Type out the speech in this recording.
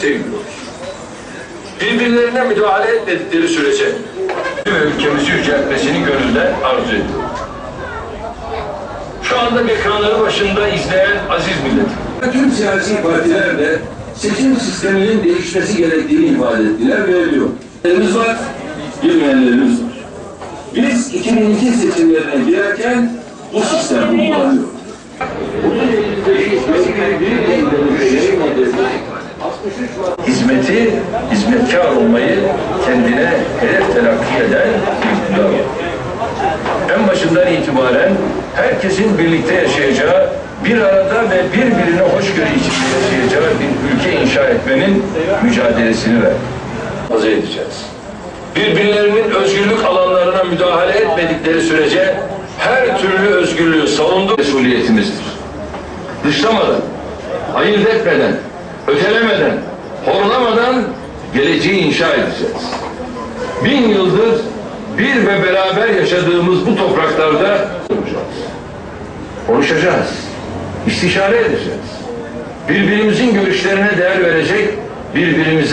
sevmiyoruz. Birbirlerine müdahale etmedikleri sürece ülkemizi yüceltmesini gönülden arzu ediyor. Şu anda ekranları başında izleyen aziz millet. Tüm siyasi partiler de seçim sisteminin değişmesi gerektiğini ifade ettiler ve ediyor. Bilmeyenlerimiz var, bilmeyenlerimiz var. Biz 2002 seçimlerine girerken bu sistem uygulanıyor. Hizmeti, hizmetkar olmayı kendine hedef telakki eden bir iktidar. En başından itibaren herkesin birlikte yaşayacağı, bir arada ve birbirine hoşgörü içinde yaşayacağı bir ülke inşa etmenin mücadelesini arzu edeceğiz. Birbirlerinin özgürlük alanlarına müdahale etmedikleri sürece her türlü özgürlüğü savunduk mesuliyetimizdir. Dışlamadan, ayırt etmeden, ötelemeden, horlamadan geleceği inşa edeceğiz. 1000 yıldır bir ve beraber yaşadığımız bu topraklarda konuşacağız, istişare edeceğiz. Birbirimizin görüşlerine değer verecek, birbirimizi